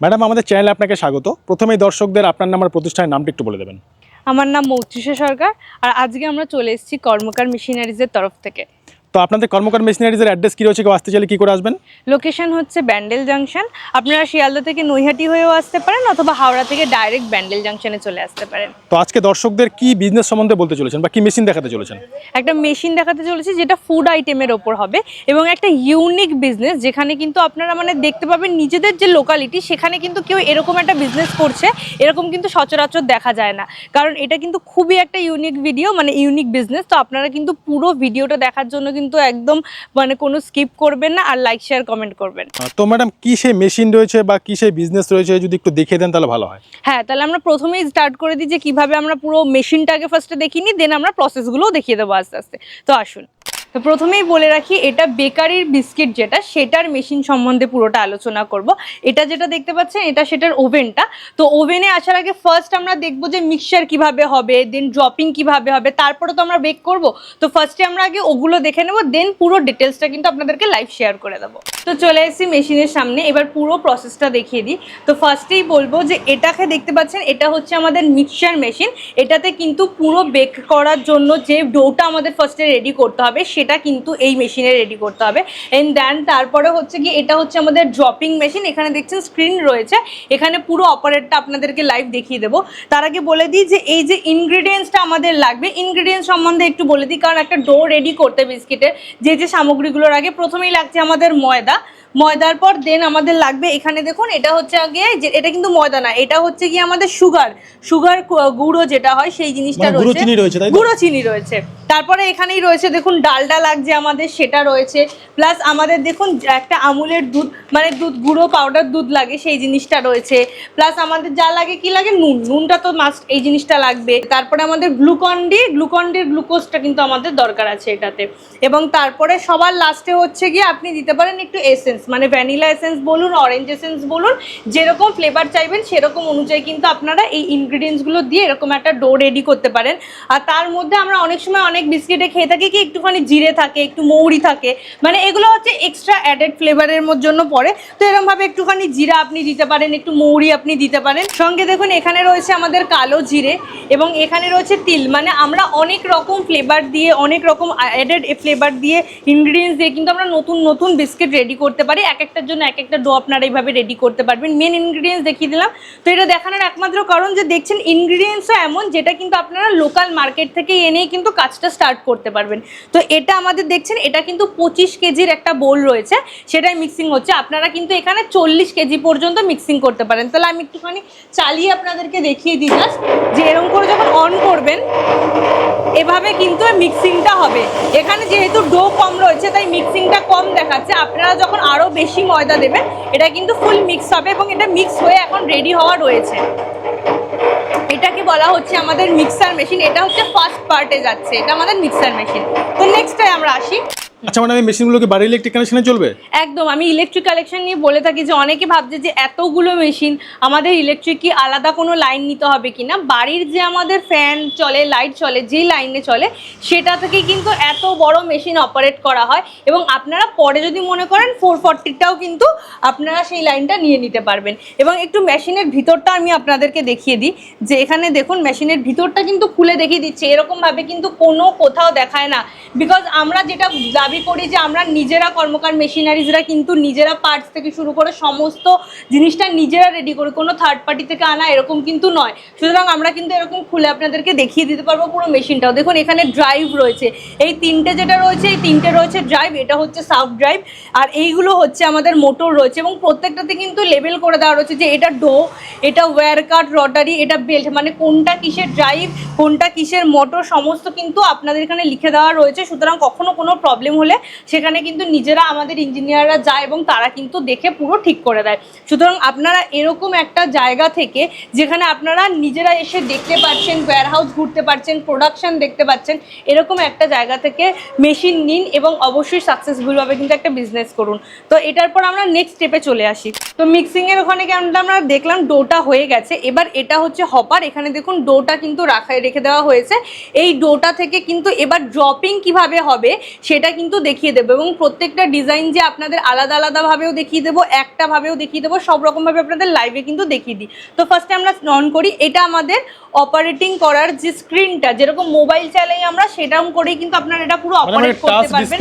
Madam, আমাদের চ্যানেলে আপনাকে স্বাগত। প্রথমেই দর্শকদের আপনার নাম আর প্রতিষ্ঠানের নামটা একটু বলে দেবেন। আমার নাম মৌত্রিষা সরকার, আর আজকে আমরা চলে এসেছি কর্মকার মেশিনারিজের তরফ থেকে। তো আপনাদের কর্মকার মেশিনারিজের অ্যাড্রেস কী রয়েছে, কেউ আসতে চাইলে কী করে আসবেন? লোকেশন হচ্ছে ব্যান্ডেল জাংশন। আপনারা শিয়ালদা থেকে নৈহাটি হয়েও আসতে পারেন, অথবা হাওড়া থেকে ডাইরেক্ট ব্যান্ডেল জাংশনে চলে আসতে পারেন। তো আজকে দর্শকদের কি বিজনেস সম্বন্ধে বলতে চলেছেন বা কি মেশিন দেখাতে চলেছেন? একটা মেশিন দেখাতে চলেছি যেটা ফুড আইটেমের ওপর হবে, এবং একটা ইউনিক বিজনেস যেখানে কিন্তু আপনারা দেখতে পাবেন নিজেদের যে লোকালিটি, সেখানে কিন্তু কেউ এরকম একটা বিজনেস করছে এরকম কিন্তু সচরাচর দেখা যায় না। কারণ এটা কিন্তু খুবই একটা ইউনিক ভিডিও, ইউনিক বিজনেস। তো আপনারা কিন্তু পুরো ভিডিওটা দেখার জন্য কিন্তু একদম কোনো স্কিপ করবেন না, আর লাইক শেয়ার কমেন্ট করবেন। তো ম্যাডাম, কি সেই মেশিন রয়েছে বা কি সেই বিজনেস রয়েছে যদি একটু দেখিয়ে দেন তাহলে ভালো হয়। হ্যাঁ, তাহলে আমরা প্রথমেই স্টার্ট করে দিই যে কিভাবে আমরা পুরো মেশিনটাকে ফার্স্টে দেখিয়ে নিই, দেন আমরা প্রসেসগুলোও দেখিয়ে দেবো আস্তে আস্তে। তো আসুন, তো প্রথমেই বলে রাখি, এটা বেকারির বিস্কিট যেটা, সেটার মেশিন সম্বন্ধে পুরোটা আলোচনা করব। এটা যেটা দেখতে পাচ্ছেন, এটা সেটার ওভেনটা। তো ওভেনে আসার আগে ফার্স্ট আমরা দেখবো যে মিক্সচার কিভাবে হবে, দেন ড্রপিং কিভাবে হবে, তারপরে তো আমরা বেক করব। তো ফার্স্টে আমরা আগে ওগুলো দেখে নেবো, দেন পুরো ডিটেলসটা কিন্তু আপনাদেরকে লাইভ শেয়ার করে দেবো। তো চলে এসেছি মেশিনের সামনে, এবার পুরো প্রসেসটা দেখিয়ে দিই। তো ফার্স্টেই বলবো যে এটাকে দেখতে পাচ্ছেন, এটা হচ্ছে আমাদের মিক্সচার মেশিন। এটাতে কিন্তু পুরো বেক করার জন্য যে ডোটা আমাদের ফার্স্টে রেডি করতে হবে, সেটা কিন্তু এই মেশিনে রেডি করতে হবে। এন্ড দেন তারপরে হচ্ছে কি, এটা হচ্ছে আমাদের ড্রপিং মেশিন। এখানে দেখছেন স্ক্রিন রয়েছে, এখানে পুরো অপারেটটা আপনাদেরকে লাইভ দেখিয়ে দেবো। তার আগে বলে দিই যে এই যে ইনগ্রিডিয়েন্টসটা আমাদের লাগবে, ইনগ্রিডিয়েন্টস সম্বন্ধে একটু বলে দিই। কারণ একটা ডো রেডি করতে বিস্কিটের যে সামগ্রীগুলোর আগে প্রথমেই লাগছে আমাদের ময়দার পর দেন আমাদের লাগবে, এখানে দেখুন এটা হচ্ছে আগে যে এটা কিন্তু ময়দা না, এটা হচ্ছে কি আমাদের সুগার গুঁড়ো যেটা হয় সেই জিনিসটা রয়েছে, গুঁড়ো চিনি রয়েছে। তারপরে এখানেই রয়েছে দেখুন ডালডা লাগছে আমাদের, সেটা রয়েছে। প্লাস আমাদের দেখুন একটা আমুলের দুধ, দুধ গুঁড়ো পাউডার দুধ লাগে, সেই জিনিসটা রয়েছে। প্লাস আমাদের যা লাগে, কি লাগে, নুনটা তো মাস্ট, এই জিনিসটা লাগবে। তারপরে আমাদের গ্লুকন্ডির গ্লুকোজটা কিন্তু আমাদের দরকার আছে এটাতে। এবং তারপরে সবার লাস্টে হচ্ছে গিয়ে আপনি দিতে পারেন একটু এসেন্স, ভ্যানিলা এসেন্স বলুন, অরেঞ্জ এসেন্স বলুন, যেরকম ফ্লেভার চাইবেন সেরকম অনুযায়ী কিন্তু আপনারা এই ইনগ্রিডিয়েন্টসগুলো দিয়ে এরকম একটা ডো রেডি করতে পারেন। আর তার মধ্যে আমরা অনেক সময় অনেক বিস্কিটে খেয়ে থাকি কি একটুখানি জিরে থাকে, একটু মৌরি থাকে, এগুলো হচ্ছে এক্সট্রা অ্যাডেড ফ্লেভারের জন্য পড়ে। তো এরকমভাবে একটুখানি জিরা আপনি দিতে পারেন, একটু মৌরি আপনি দিতে পারেন। সঙ্গে দেখুন এখানে রয়েছে আমাদের কালো জিরে, এবং এখানে রয়েছে তিল। আমরা অনেক রকম ফ্লেভার দিয়ে, অনেক রকম অ্যাডেড ফ্লেভার দিয়ে, ইনগ্রিডিয়েন্টস দিয়ে কিন্তু আমরা নতুন নতুন বিস্কিট রেডি করতে পারি। এক একটার জন্য এক একটা ডো আপনারা এইভাবে রেডি করতে পারবেন। মেন ইনগ্রিডিয়েন্টস দেখিয়ে দিলাম। তো এটা দেখানোর একমাত্র কারণ যে দেখছেন ইনগ্রিডিয়েন্টসও এমন যেটা কিন্তু আপনারা লোকাল মার্কেট থেকে এনেই কিন্তু কাজটা স্টার্ট করতে পারবেন। তো এটা আমাদের দেখছেন, এটা কিন্তু 25 কেজির একটা বোল রয়েছে, সেটাই মিক্সিং হচ্ছে। আপনারা কিন্তু এখানে 40 কেজি পর্যন্ত মিক্সিং করতে পারেন। তাহলে আমি একটুখানি চালিয়ে আপনাদেরকে দেখিয়ে দিই জাস্ট, যে এরকম করে যখন অন করবেন এভাবে কিন্তু মিক্সিংটা হবে। এখানে যেহেতু ডো কম রয়েছে তাই মিক্সিংটা কম দেখাচ্ছে। আপনারা যখন আরও বেশি ময়দা দেবেন এটা কিন্তু ফুল মিক্স হবে, এবং এটা মিক্স হয়ে এখন রেডি হওয়া রয়েছে। এটাকে বলা হচ্ছে আমাদের মিক্সার মেশিন। এটা হচ্ছে ফার্স্ট পার্টে যাচ্ছে, এটা আমাদের মিক্সার মেশিন। তো নেক্সটে আমরা আসি। আচ্ছা ম্যাডাম, এই মেশিনগুলোকে বাড়ির ইলেকট্রিক কানেকশনে চলবে? একদম, আমি ইলেকট্রিক কালেকশন নিয়ে বলে থাকি যে অনেকে ভাবছে যে এতগুলো মেশিন আমাদের ইলেকট্রিক কি আলাদা কোনো লাইন নিতে হবে কিনা। বাড়ির যে আমাদের ফ্যান চলে, লাইট চলে, যেই লাইনে চলে সেটা থেকেই কিন্তু এত বড় মেশিন অপারেট করা হয়। এবং আপনারা পরে যদি মনে করেন 440টাও কিন্তু আপনারা সেই লাইনটা নিয়ে নিতে পারবেন। এবং একটু মেশিনের ভিতরটা আমি আপনাদেরকে দেখিয়ে দিই, যে এখানে দেখুন মেশিনের ভিতরটা কিন্তু খুলে দেখিয়ে দিচ্ছে। এরকমভাবে কিন্তু কোথাও দেখায় না, বিকজ আমরা যেটা দাবি করি যে আমরা নিজেরা কর্মকার মেশিনারিজরা কিন্তু নিজেরা পার্টস থেকে শুরু করে সমস্ত জিনিসটা নিজেরা রেডি করি, কোনো থার্ড পার্টি থেকে আনা এরকম কিন্তু নয়। সুতরাং আমরা কিন্তু এরকম খুলে আপনাদেরকে দেখিয়ে দিতে পারবো পুরো মেশিনটাও। দেখুন এখানে ড্রাইভ রয়েছে, এই তিনটে যেটা রয়েছে, এই তিনটে রয়েছে ড্রাইভ, এটা হচ্ছে সাফ ড্রাইভ, আর এইগুলো হচ্ছে আমাদের মোটর রয়েছে। এবং প্রত্যেকটাতে কিন্তু লেবেল করে দেওয়া রয়েছে যে এটা ডো, এটা ওয়্যার কাট, রটারি, এটা বেল্ট, কোনটা কিসের ড্রাইভ, কোনটা কিসের মোটর, সমস্ত কিন্তু আপনাদের এখানে লিখে দেওয়া রয়েছে। সুতরাং কখনো কোনো প্রবলেম হলে সেখানে কিন্তু নিজেরা আমাদের ইঞ্জিনিয়াররা যায় এবং তারা কিন্তু দেখে পুরো ঠিক করে দেয়। সুতরাং আপনারা এরকম একটা জায়গা থেকে, যেখানে আপনারা নিজেরা এসে দেখতে পাচ্ছেন, ওয়্যারহাউস ঘুরতে পারছেন, প্রোডাকশন দেখতে পাচ্ছেন, এরকম একটা জায়গা থেকে মেশিন নিন এবং অবশ্যই সাকসেসফুলভাবে কিন্তু একটা বিজনেস করুন। তো এটার পর আমরা নেক্সট স্টেপে চলে আসি। তো মিক্সিংয়ের ওখানে আমরা দেখলাম ডোটা হয়ে গেছে। এবার এটা হচ্ছে হপার, এখানে দেখুন ডোটা কিন্তু রেখে দেওয়া হয়েছে। এই ডোটা থেকে কিন্তু এবার ড্রপিং কিভাবে হবে সেটা কিন্তু কিন্তু দেখিয়ে দেবো এবং প্রত্যেকটা ডিজাইন যে আপনাদের আলাদা আলাদাভাবেও দেখিয়ে দেবো, একটা ভাবেও দেখিয়ে দেবো, সব রকমভাবে আপনাদের লাইভে কিন্তু দেখিয়ে দিই। তো ফার্স্টে আমরা অন করি। এটা আমাদের অপারেটিং করার যে স্ক্রিনটা, যেরকম মোবাইল চালাই আমরা সেরকম করেই কিন্তু আপনারা এটা পুরো অপারেট করতে পারবেন।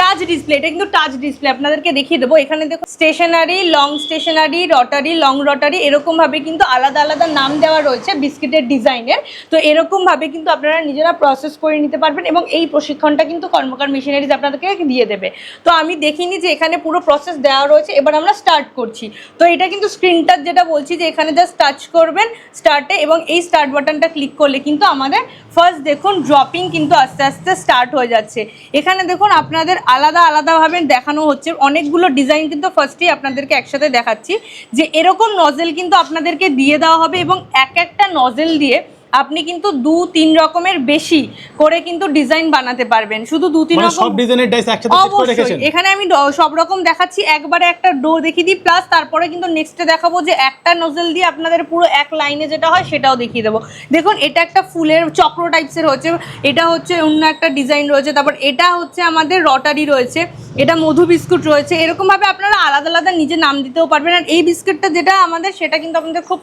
টাচ ডিসপ্লে, এটা কিন্তু টাচ ডিসপ্লে আপনাদেরকে দেখিয়ে দেবো। এখানে দেখুন stationery, long stationery, rotary, long rotary, এরকম ভাবে কিন্তু আলাদা আলাদা নাম দেওয়া রয়েছে বিস্কিটের ডিজাইনের। তো এরকম ভাবে কিন্তু আপনারা নিজেরা প্রসেস করে নিতে পারবেন এবং এই প্রশিক্ষণটা কিন্তু কর্মকার মেশিনারিজ আপনাদেরকে দিয়ে দেবে। তো আমি দেখিনি যে এখানে পুরো প্রসেস দেওয়া রয়েছে, এবার আমরা স্টার্ট করছি। তো এটা কিন্তু স্ক্রিনটাচ যেটা বলছি যে এখানে জাস্ট টাচ করবেন স্টার্টে এবং এই স্টার্ট বাটনটা ক্লিক করলে কিন্তু আমাদের ফার্স্ট দেখুন ড্রপিং কিন্তু আস্তে আস্তে স্টার্ট হয়ে যাচ্ছে। এখানে দেখুন আপনাদের আলাদা আলাদাভাবে দেখানো হচ্ছে অনেকগুলো ডিজাইন, কিন্তু ফার্স্টেই আপনাদেরকে একসাথে দেখাচ্ছি যে এরকম নজেল কিন্তু আপনাদেরকে দিয়ে দেওয়া হবে এবং এক একটা নজেল দিয়ে আপনি কিন্তু 2-3 রকমের বেশি করে কিন্তু ডিজাইন বানাতে পারবেন। শুধু 2-3 রকম সব ডিজাইনের ডাইস একসাথে সেট করে রেখেছেন। এখানে আমি সব রকম দেখাচ্ছি, একবারে একটা ডো দেখিয়ে দিই, প্লাস তারপরে কিন্তু নেক্সটে দেখাবো যে একটা নজেল দিয়ে আপনাদের পুরো এক লাইনে যেটা হয় সেটাও দেখিয়ে দেবো। দেখুন এটা একটা ফুলের চক্র টাইপসের হচ্ছে, এটা হচ্ছে অন্য একটা ডিজাইন রয়েছে, তারপর এটা হচ্ছে আমাদের রটারি রয়েছে, এটা মধু বিস্কুট রয়েছে। এরকমভাবে আপনারা আলাদা আলাদা নিজে নাম দিতেও পারবেন। আর এই বিস্কিটটা যেটা আমাদের, সেটা কিন্তু আপনাদের খুব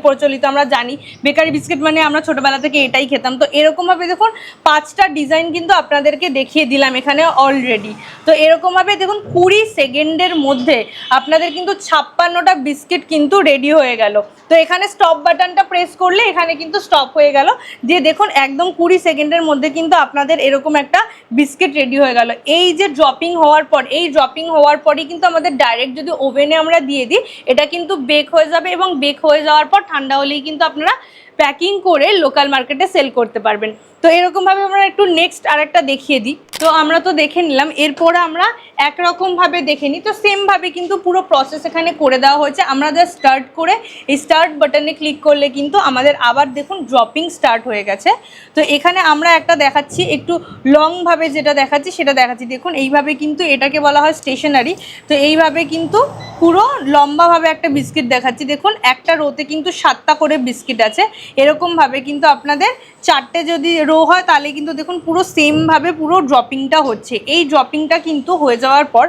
প্রচলিত, আমরা জানি বেকারি বিস্কিট মানে আমরা ছোটবেলা থেকে এটাই খেতাম। তো এরকমভাবে দেখুন 5টা ডিজাইন কিন্তু আপনাদেরকে দেখিয়ে দিলাম এখানে অলরেডি। তো এরকমভাবে দেখুন 20 সেকেন্ডের মধ্যে আপনাদের কিন্তু 56টা বিস্কিট কিন্তু রেডি হয়ে গেল। তো এখানে স্টপ বাটনটা প্রেস করলে এখানে কিন্তু স্টপ হয়ে গেল, দিয়ে দেখুন একদম 20 সেকেন্ডের মধ্যে কিন্তু আপনাদের এরকম একটা বিস্কিট রেডি হয়ে গেল। এই যে ড্রপিং হওয়ার পর, এই ড্রপিং হওয়ার পরই কিন্তু আমাদের ডাইরেক্ট যদি ওভেনে আমরা দিয়ে দিই এটা কিন্তু বেক হয়ে যাবে এবং বেক হয়ে যাওয়ার পর ঠান্ডা হলেই কিন্তু আপনারা প্যাকিং করে লোকাল মার্কেটে সেল করতে পারবেন। তো এরকমভাবে আমরা একটু নেক্সট আরেকটা দেখিয়ে দিই। তো আমরা তো দেখে নিলাম, এরপরে আমরা একরকমভাবে দেখে নিই। তো সেমভাবে কিন্তু পুরো প্রসেস এখানে করে দেওয়া হয়েছে। আমরা জাস্ট স্টার্ট করে এই স্টার্ট বাটনে ক্লিক করলে কিন্তু আমাদের আবার দেখুন ড্রপিং স্টার্ট হয়ে গেছে। তো এখানে আমরা একটা দেখাচ্ছি, একটু লংভাবে যেটা দেখাচ্ছি সেটা দেখাচ্ছি। দেখুন এইভাবে কিন্তু এটাকে বলা হয় স্টেশনারি। তো এইভাবে কিন্তু পুরো লম্বাভাবে একটা বিস্কিট দেখাচ্ছি। দেখুন একটা রোতে কিন্তু 7টা করে বিস্কিট আছে। এরকমভাবে কিন্তু আপনাদের 4টে যদি রো হয় তাহলে কিন্তু দেখুন পুরো সেমভাবে পুরো ড্রপিংটা হচ্ছে। এই ড্রপিংটা কিন্তু হয়ে যাওয়ার পর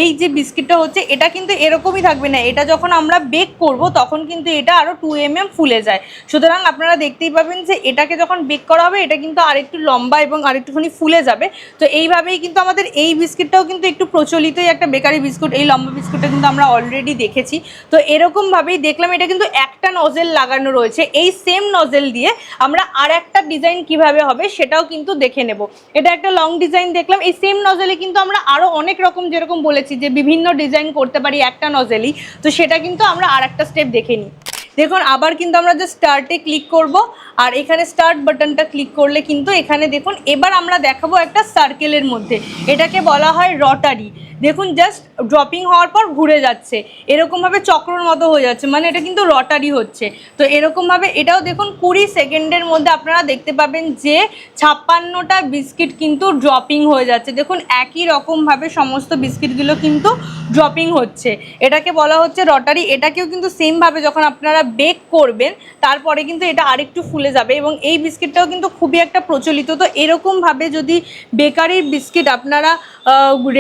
এই যে বিস্কিটটা হচ্ছে এটা কিন্তু এরকমই থাকবে না, এটা যখন আমরা বেক করব তখন কিন্তু এটা আরও 2 mm ফুলে যায়। সুতরাং আপনারা দেখতেই পাবেন যে এটাকে যখন বেক করা হবে এটা কিন্তু আরেকটু লম্বা এবং আরেকটুখানি ফুলে যাবে। তো এইভাবেই কিন্তু আমাদের এই বিস্কিটটাও কিন্তু একটু প্রচলিতই একটা বেকারি বিস্কুট, এই লম্বা বিস্কুটটা কিন্তু আমরা অলরেডি দেখেছি। তো এরকমভাবেই দেখলাম এটা কিন্তু একটা নজেল লাগানো রয়েছে। এই সেম নজেল দিয়ে আমরা আর একটা ডিজাইন কিভাবে হবে সেটাও কিন্তু দেখে নেব। এটা একটা লং ডিজাইন দেখলাম, এই সেম নজেলে কিন্তু আমরা আরো অনেক রকম, যেরকম বলেছি যে বিভিন্ন ডিজাইন করতে পারি একটা নজেলই, তো সেটা কিন্তু আমরা আর একটা স্টেপ দেখে নিই। দেখুন আবার কিন্তু আমরা যে স্টার্টে ক্লিক করব আর এখানে স্টার্ট বাটনটা ক্লিক করলে কিন্তু এখানে দেখুন এবার আমরা দেখাবো একটা সার্কেলের মধ্যে, এটাকে বলা হয় রটারি। দেখুন জাস্ট ড্রপিং হওয়ার পর ঘুরে যাচ্ছে, এরকমভাবে চক্রর মতো হয়ে যাচ্ছে, মানে এটা কিন্তু রটারি হচ্ছে। তো এরকমভাবে এটাও দেখুন 20 সেকেন্ডের মধ্যে আপনারা দেখতে পাবেন যে 56টা বিস্কিট কিন্তু ড্রপিং হয়ে যাচ্ছে। দেখুন একই রকমভাবে সমস্ত বিস্কিটগুলো কিন্তু ড্রপিং হচ্ছে, এটাকে বলা হচ্ছে রটারি। এটাকেও কিন্তু সেমভাবে যখন আপনারা বেক করবেন তারপরে কিন্তু এটা আরেকটু ফুলে যাবে এবং এই বিস্কিটটাও কিন্তু খুবই একটা প্রচলিত। তো এরকমভাবে যদি বেকারির বিস্কিট আপনারা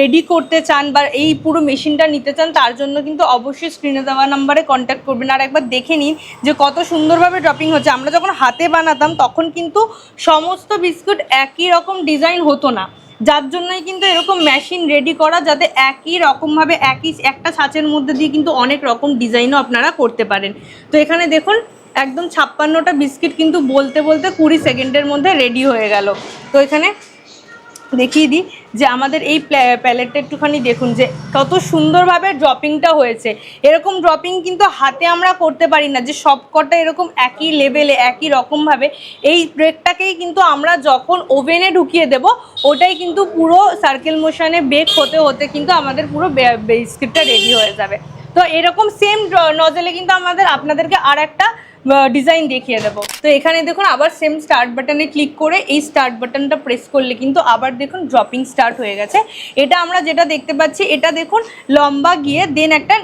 রেডি করতে চান বা এই পুরো মেশিনটা নিতে চান তার জন্য কিন্তু অবশ্যই স্ক্রিনে দেওয়া নাম্বারে কন্ট্যাক্ট করবেন। আর একবার দেখে নিন যে কত সুন্দরভাবে ড্রপিং হচ্ছে। আমরা যখন হাতে বানাতাম তখন কিন্তু সমস্ত বিস্কুট একই রকম ডিজাইন হতো না, যার জন্যই কিন্তু এরকম মেশিন রেডি করা, যাতে একই রকমভাবে একই একটা ছাঁচের মধ্যে দিয়ে কিন্তু অনেক রকম ডিজাইনও আপনারা করতে পারেন। তো এখানে দেখুন একদম 56টা বিস্কিট কিন্তু বলতে বলতে 20 সেকেন্ডের মধ্যে রেডি হয়ে গেল। তো এখানে দেখিয়ে দিই যে আমাদের এই প্যালেটটা একটুখানি দেখুন যে কত সুন্দরভাবে ড্রপিংটা হয়েছে। এরকম ড্রপিং কিন্তু হাতে আমরা করতে পারি না যে সব কটা এরকম একই লেভেলে একই রকমভাবে। এই ব্রেকটাকেই কিন্তু আমরা যখন ওভেনে ঢুকিয়ে দেব ওটাই কিন্তু পুরো সার্কেল মোশনে বেক হতে হতে কিন্তু আমাদের পুরো বিস্কিটটা রেডি হয়ে যাবে। তো এরকম সেম নজেলে কিন্তু আপনাদেরকে আর একটা ডিজাইন দেখিয়ে দেবো। তো এখানে দেখুন আবার সেম স্টার্ট বাটনে ক্লিক করে এই স্টার্ট বাটনটা প্রেস করলে কিন্তু আবার দেখুন ড্রপিং স্টার্ট হয়ে গেছে। এটা আমরা যেটা দেখতে পাচ্ছি এটা দেখুন লম্বা গিয়ে দেন একটা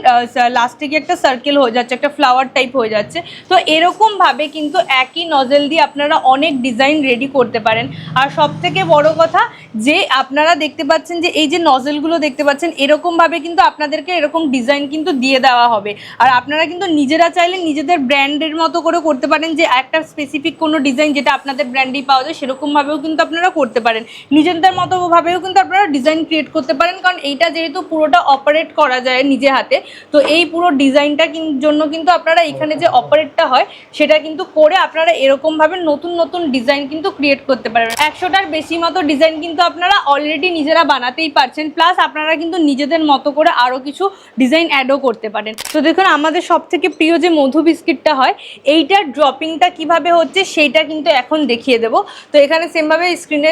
লাস্টে গিয়ে একটা সার্কেল হয়ে যাচ্ছে, একটা ফ্লাওয়ার টাইপ হয়ে যাচ্ছে। তো এরকমভাবে কিন্তু একই নজেল দিয়ে আপনারা অনেক ডিজাইন রেডি করতে পারেন। আর সব থেকে বড় কথা যে আপনারা দেখতে পাচ্ছেন যে এই যে নজেলগুলো দেখতে পাচ্ছেন এরকমভাবে কিন্তু আপনাদেরকে এরকম ডিজাইন কিন্তু দিয়ে দেওয়া হবে। আর আপনারা কিন্তু নিজেরা চাইলে নিজেদের ব্র্যান্ডের মতো করে করতে পারেন, যে একটা স্পেসিফিক কোনো ডিজাইন যেটা আপনাদের ব্র্যান্ডেই পাওয়া যায় সেরকমভাবেও কিন্তু আপনারা করতে পারেন। নিজেদের মতো ভাবেও কিন্তু আপনারা ডিজাইন ক্রিয়েট করতে পারেন, কারণ এইটা যেহেতু পুরোটা অপারেট করা যায় নিজে হাতে, তো এই পুরো ডিজাইনটা জন্য কিন্তু আপনারা এখানে যে অপারেটটা হয় সেটা কিন্তু করে আপনারা এরকমভাবে নতুন নতুন ডিজাইন কিন্তু ক্রিয়েট করতে পারবেন। 100টার বেশি মতো ডিজাইন কিন্তু আপনারা অলরেডি নিজেরা বানাতেই পারছেন, প্লাস আপনারা কিন্তু নিজেদের মতো করে আরও কিছু ডিজাইন অ্যাডও করতে পারেন। তো দেখুন আমাদের সব থেকে প্রিয় যে মধু বিস্কিটটা হয় এইটার ড্রপিংটা কিভাবে হচ্ছে সেইটা কিন্তু এখন দেখিয়ে দেবো। তো এখানে সেমভাবে স্ক্রিনে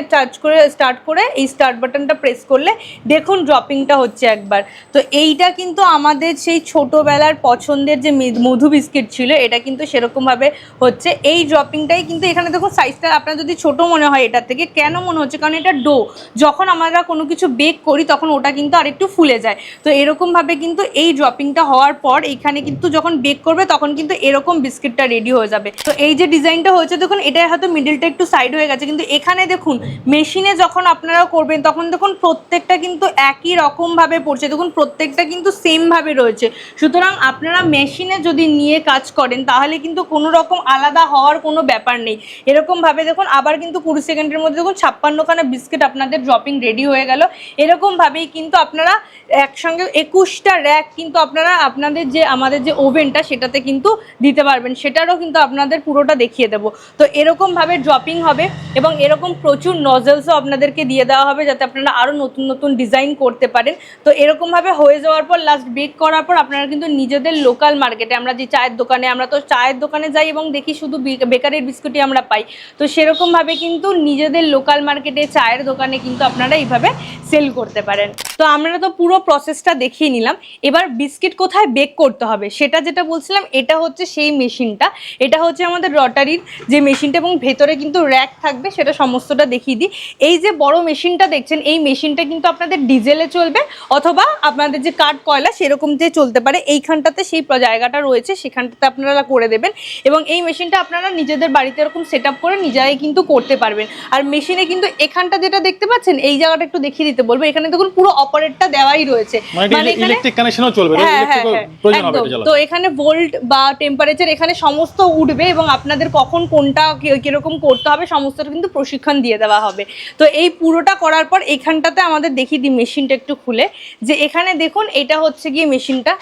স্টার্ট করে এই স্টার্ট বাটনটা প্রেস করলে দেখুন ড্রপিংটা হচ্ছে একবার। তো এইটা কিন্তু আমাদের সেই ছোটোবেলার পছন্দের যে মধু বিস্কিট ছিল এটা কিন্তু সেরকমভাবে হচ্ছে। এই ড্রপিংটাই কিন্তু এখানে দেখুন সাইজটা আপনার যদি ছোট মনে হয় এটার থেকে, কেন মনে হচ্ছে কারণ এটা ডো, যখন আমরা কোনো কিছু বেক করি তখন ওটা কিন্তু আরেকটু ফুলে যায়। তো এরকমভাবে কিন্তু এই ড্রপিংটা হওয়ার পর এইখানে কিন্তু যখন বেক করবে তখন কিন্তু এরকম বিস্কিটটা রেডি হয়ে যাবে। তো এই যে ডিজাইনটা হয়েছে দেখুন এটা হয়তো মিডিলটা একটু সাইড হয়ে গেছে, কিন্তু এখানে দেখুন মেশিনে যখন আপনারা করবেন তখন দেখুন প্রত্যেকটা কিন্তু একই রকমভাবে পড়ছে, দেখুন প্রত্যেকটা কিন্তু সেমভাবে রয়েছে। সুতরাং আপনারা মেশিনে যদি নিয়ে কাজ করেন তাহলে কিন্তু কোনো রকম আলাদা হওয়ার কোনো ব্যাপার নেই। এরকমভাবে দেখুন আবার কিন্তু 20 সেকেন্ডের মধ্যে দেখুন 56খানা বিস্কিট আপনাদের ড্রপিং রেডি হয়ে গেল। এরকমভাবেই কিন্তু আপনারা একসঙ্গে 21টা র্যাক কিন্তু আপনারা আপনাদের যে আমাদের যে ওভেনটা সেটাতে কিন্তু দিতে পারবেন, সেটারও কিন্তু আপনাদের পুরোটা দেখিয়ে দেবো। তো এরকমভাবে ড্রপিং হবে এবং এরকম প্রচুর নজলসও আপনাদেরকে দিয়ে দেওয়া হবে যাতে আপনারা আরও নতুন নতুন ডিজাইন করতে পারেন। তো এরকমভাবে হয়ে যাওয়ার পর লাস্ট বেক করার পর আপনারা কিন্তু নিজেদের লোকাল মার্কেটে, আমরা যে চায়ের দোকানে, আমরা তো চায়ের দোকানে যাই এবং দেখি শুধু বেকারির বিস্কুটই আমরা পাই, তো সেরকমভাবে কিন্তু নিজেদের লোকাল মার্কেটে চায়ের দোকানে কিন্তু আপনারা এইভাবে সেল করতে পারেন। তো আমরা তো পুরো প্রসেসটা দেখিয়ে নিলাম, এবার বিস্কিট কোথায় বেক করতে হবে সেটা যেটা বলছিলাম এটা হচ্ছে সেই মেশিনটা। এটা হচ্ছে আমাদের রটারির যে মেশিনটা এবং ভেতরে কিন্তু র্যাক থাকবে, সেটা সমস্তটা দেখিয়ে দিই। এই যে বড় মেশিনটা দেখছেন এই মেশিনটা কিন্তু আপনাদের ডিজেলে চলবে অথবা আপনাদের যে কাঠ কয়লা সেরকম যে চলতে পারে, এইখানটাতে সেই জায়গাটা রয়েছে সেখানটাতে আপনারা করে দেবেন এবং এই মেশিনটা আপনারা নিজেদের বাড়িতে এরকম সেট আপ করে নিজেরাই কিন্তু করতে পারবেন। আর মেশিনে কিন্তু এখানটা যেটা দেখতে পাচ্ছেন এই জায়গাটা একটু দেখিয়ে দিতে বলবো, এখানে দেখুন পুরো অপারেটটা দেওয়াই রয়েছে, মানে ইলেকট্রিক কানেকশনও চলবে, তো এখানে ভোল্ট বা টেম্পারেচার এখানে সমস্ত উঠবে এবং আপনাদের কখন কোনটা কিরকম করতে হবে সমস্তটা কিন্তু প্রশিক্ষণ দিয়ে দেওয়া হবে। তো এই পুরোটা করার পর এখানটাতে আমাদের দেখিয়ে দিই মেশিনটা একটু খুলে, যে এখানে দেখুন এটা হচ্ছে গিয়ে মেশিনটা।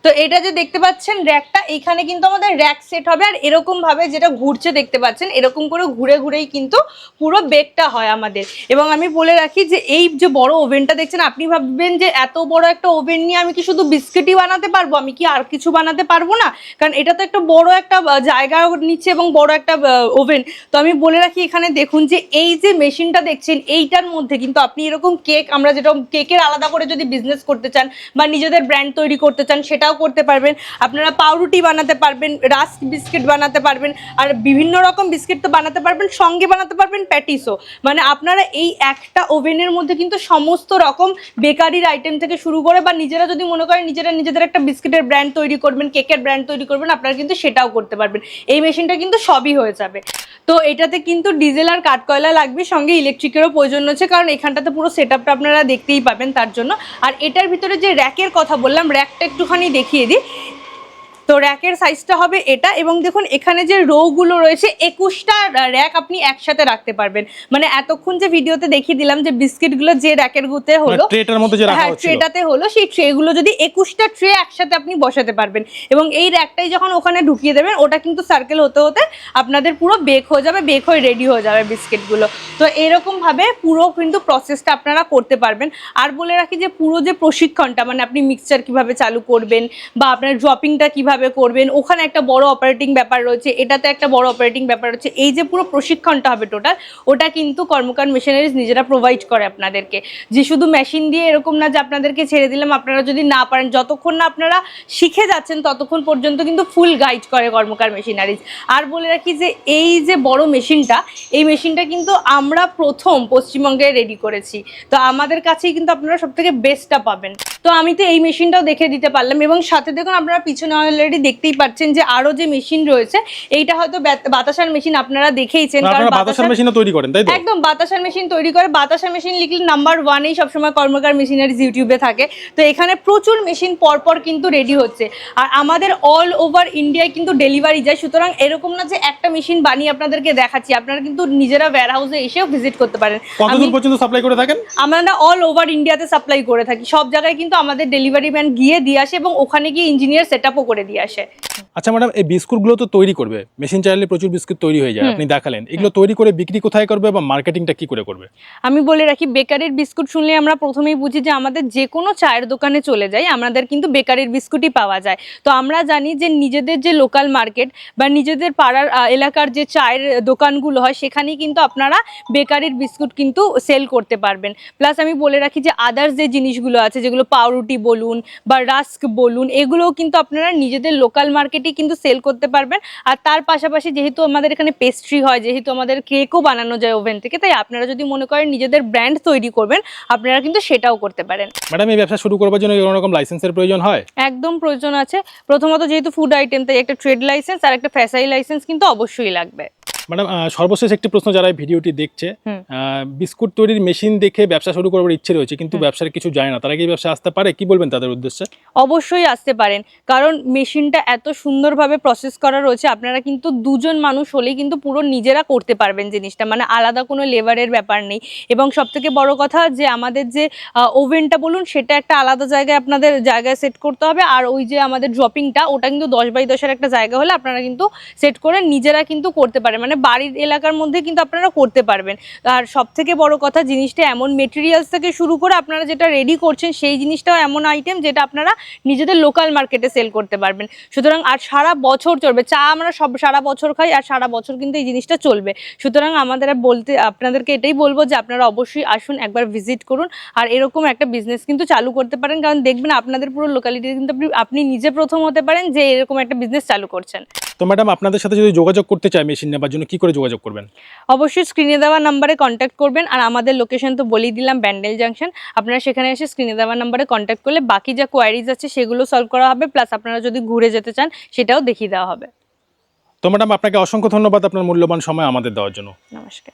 তো এটা যে দেখতে পাচ্ছেন র্যাকটা, এখানে কিন্তু আমাদের র্যাক সেট হবে আর এরকম ভাবে যেটা ঘুরছে দেখতে পাচ্ছেন এরকম করে ঘুরে ঘুরেই কিন্তু পুরো বেকটা হয় আমাদের। এবং আমি বলে রাখি যে এই যে বড় ওভেনটা দেখছেন আপনি ভাববেন যে এত বড় একটা ওভেন নিয়ে আমি কি শুধু বিস্কিটই বানাতে পারবো, আমি কি আর কিছু বানাতে পারবো না, কারণ এটা তো একটা বড় একটা জায়গা নিচ্ছে এবং বড় একটা ওভেন। তো আমি বলে রাখি এখানে দেখুন যে এই যে মেশিনটা দেখছেন এইটার মধ্যে কিন্তু আপনি এরকম কেক, আমরা যেটা কেকের আলাদা করে যদি বিজনেস করতে চান বা নিজেদের ব্র্যান্ড তৈরি করতে চান সেটাও করতে পারবেন, আপনারা পাউরুটি বানাতে পারবেন, রাস্ক বিস্কিট বানাতে পারবেন, আর বিভিন্ন রকম বিস্কিট তো বানাতে পারবেন, সঙ্গে বানাতে পারবেন প্যাটিসও। মানে আপনারা এই একটা ওভেনের মধ্যে কিন্তু সমস্ত রকম বেকারির আইটেম থেকে শুরু করে বা নিজেরা যদি মনে করেন নিজেদের একটা বিস্কিটের ব্র্যান্ড তৈরি করবেন, কেকের ব্র্যান্ড তৈরি করবেন, আপনারা কিন্তু সেটাও করতে পারবেন। এই মেশিনটা কিন্তু সবই হয়ে যাবে। তো এটাতে কিন্তু ডিজেল আর কাঠকয়লা লাগবে, সঙ্গে ইলেকট্রিকেরও প্রয়োজন হচ্ছে, কারণ এখানটাতে পুরো সেট আপটা আপনারা দেখতেই পাবেন তার জন্য। আর এটার ভিতরে যে র্যাকের কথা বললাম, র্যাকটা একটুখানি দেখিয়ে দিই। তো র্যাকের সাইজটা হবে এটা এবং দেখুন এখানে যে রোগুলো রয়েছে 21টা র্যাক আপনি একসাথে রাখতে পারবেন। মানে এতক্ষণ যে ভিডিওতে দেখিয়ে দিলাম যে বিস্কিটগুলো যে র্যাকের গুতে হলো, ট্রেটার মধ্যে যে রাখা হচ্ছে, ট্রেটাতে হলো, সেই ট্রেগুলো যদি 21টা ট্রে একসাথে আপনি বসাতে পারবেন এবং এই র্যাকটাই যখন ওখানে ঢুকিয়ে দেবেন ওটা কিন্তু সার্কেল হতে হতে আপনাদের পুরো বেক হয়ে যাবে, বেক হয়ে রেডি হয়ে যাবে বিস্কিটগুলো। তো এরকমভাবে পুরো কিন্তু প্রসেসটা আপনারা করতে পারবেন। আর বলে রাখি যে পুরো যে প্রশিক্ষণটা, মানে আপনি মিক্সচার কিভাবে চালু করবেন বা আপনার ড্রপিংটা কিভাবে কিভাবে করবেন, ওখানে একটা বড় অপারেটিং ব্যাপার রয়েছে, এটাতে একটা বড় অপারেটিং ব্যাপার রয়েছে, এই যে পুরো প্রশিক্ষণটা হবে টোটাল, ওটা কিন্তু কর্মকার মেশিনারিজ নিজেরা প্রোভাইড করে আপনাদেরকে। যে শুধু মেশিন দিয়ে এরকম না যে আপনাদেরকে ছেড়ে দিলাম, আপনারা যদি না পারেন, যতক্ষণ না আপনারা শিখে যাচ্ছেন ততক্ষণ পর্যন্ত কিন্তু ফুল গাইড করে কর্মকার মেশিনারিজ। আর বলে রাখি যে এই যে বড় মেশিনটা, এই মেশিনটা কিন্তু আমরা প্রথম পশ্চিমবঙ্গে রেডি করেছি, তো আমাদের কাছেই কিন্তু আপনারা সব থেকে বেস্টটা পাবেন। তো আমি তো এই মেশিনটাও দেখে দিতে পারলাম, এবং সাথে দেখুন আপনারা পিছনে অলরেডি দেখতেই পাচ্ছেন যে আরো যে মেশিন রয়েছে, এইটা হয়তো বাতাসার মেশিন আপনারা দেখেইছেন, কারণ বাতাসার মেশিনও তৈরি করেন তাই তো? একদম বাতাসার মেশিন তৈরি করে। বাতাসার মেশিন লিখলে নাম্বার 1-এই সবসময় কর্মকার মেশিনারিজ ইউটিউবে থাকে। তো এখানে প্রচুর মেশিন পরপর কিন্তু রেডি হচ্ছে, আর আমাদের অল ওভার ইন্ডিয়ায় কিন্তু ডেলিভারি যায়। সুতরাং এরকম না যে একটা মেশিন বানিয়ে আপনাদেরকে দেখাচ্ছি, আপনারা কিন্তু নিজেরা ওয়্যার হাউসে এসেও ভিজিট করতে পারেন। কতদূর পর্যন্ত সাপ্লাই করে থাকেন? আমরা অল ওভার ইন্ডিয়াতে সাপ্লাই করে থাকি, সব জায়গায় কিন্তু আমাদের ডেলিভারি ম্যান গিয়ে দিয়ে আসে, এবং ওখানে গিয়ে ইঞ্জিনিয়ার সেট আপও করে দিয়ে আসে। আচ্ছা ম্যাডাম, এই বিস্কুটগুলো তো তৈরি করবে, মেশিন চাইলে প্রচুর বিস্কুট তৈরি হয়ে যায়, আপনি দেখালেন, এগুলো তৈরি করে বিক্রি কোথায় করবে বা মার্কেটিংটা কি করে করবে? আমি বলে রাখি, বেকারির বিস্কুট শুনলে আমরা প্রথমেই বুঝি যে আমাদের যে কোনো চায়ের দোকানে চলে যাই, আমাদের কিন্তু বেকারির বিস্কুটই পাওয়া যায়। তো আমরা জানি যে নিজেদের যে লোকাল মার্কেট বা নিজেদের পাড়ার এলাকার যে চায়ের দোকানগুলো হয়, সেখানেই কিন্তু আপনারা বেকারির বিস্কুট কিন্তু সেল করতে পারবেন। প্লাস আমি বলে রাখি যে আদার্স যে জিনিসগুলো আছে, যেগুলো পাউরুটি বলুন বা রাস্ক বলুন, এগুলোও কিন্তু আপনারা নিজেদের লোকাল মার্কেটেই কিন্তু সেল করতে পারবেন। আর তার পাশাপাশি যেহেতু আমাদের এখানে পেস্ট্রি হয়, যেহেতু আমাদের কেকও বানানো যায় ওভেন থেকে, তাই আপনারা যদি মনে করেন নিজেদের ব্র্যান্ড তৈরি করবেন, আপনারা কিন্তু সেটাও করতে পারেন। ম্যাডাম, এই ব্যবসা শুরু করবার জন্য কোনো রকম লাইসেন্সের প্রয়োজন হয়? একদম প্রয়োজন আছে। প্রথমত যেহেতু ফুড আইটেম, তাই একটা ট্রেড লাইসেন্স আর একটা ফ্যাসাই লাইসেন্স কিন্তু অবশ্যই লাগবে। ম্যাডাম, সর্বশেষ একটি প্রশ্ন, যারা এই ভিডিওটি দেখছে, বিস্কুট তৈরির মেশিন দেখে ব্যবসা শুরু করার ইচ্ছে রয়েছে কিন্তু ব্যবসার কিছু জানে না, তারা কি ব্যবসা আসতে পারে? কি বলবেন তাদের উদ্দেশ্যে? অবশ্যই আসতে পারেন, কারণ মেশিনটা এত সুন্দরভাবে প্রসেস করা রয়েছে, আপনারা কিন্তু দুজন মানুষ হলেই কিন্তু পুরো নিজেরা করতে পারবেন জিনিসটা, মানে আলাদা কোনো লেবারের ব্যাপার নেই। এবং সবথেকে বড় কথা যে আমাদের যে ওভেনটা বলুন, সেটা একটা আলাদা জায়গায় আপনাদের জায়গায় সেট করতে হবে, আর ওই যে আমাদের ড্রপিংটা, ওটা কিন্তু 10x10-এর একটা জায়গা হলে আপনারা কিন্তু সেট করে নিজেরা কিন্তু করতে পারেন, মানে বাড়ির এলাকার মধ্যে কিন্তু আপনারা করতে পারবেন। আর সবথেকে বড় কথা, জিনিসটা এমন মেটেরিয়ালস থেকে শুরু করে আপনারা যেটা রেডি করছেন, সেই জিনিসটাও এমন আইটেম যেটা আপনারা নিজেদের লোকাল মার্কেটে সেল করতে পারবেন। সুতরাং আর সারা বছর চলবে, চা আমরা সব সারা বছর খাই, আর সারা বছর কিন্তু এই জিনিসটা চলবে। সুতরাং আমাদের আপনাদেরকে এটাই বলবো যে আপনারা অবশ্যই আসুন, একবার ভিজিট করুন, আর এরকম একটা বিজনেস কিন্তু চালু করতে পারেন, কারণ দেখবেন আপনাদের পুরো লোকালিটিতে কিন্তু আপনি নিজে প্রথম হতে পারেন যে এরকম একটা বিজনেস চালু করছেন। তো ম্যাডাম, আপনাদের সাথে যদি যোগাযোগ করতে চায় মেশিন নেবার জন্য, কি করে যোগাযোগ করবেন? অবশ্যই স্ক্রিনে দেওয়া নাম্বারে কন্ট্যাক্ট করবেন, আর আমাদের লোকেশন তো বলেই দিলাম, ব্যান্ডেল জাংশন। আপনারা সেখানে এসে স্ক্রিনে দেওয়া নাম্বারে কন্ট্যাক্ট করলে বাকি যা কোয়ারিজ আছে সেগুলো সলভ করা হবে, প্লাস আপনারা যদি ঘুরে যেতে চান সেটাও দেখিয়ে দেওয়া হবে। তো ম্যাডাম, আপনাকে অসংখ্য ধন্যবাদ আপনার মূল্যবান সময় আমাদের দেওয়ার জন্য। নমস্কার।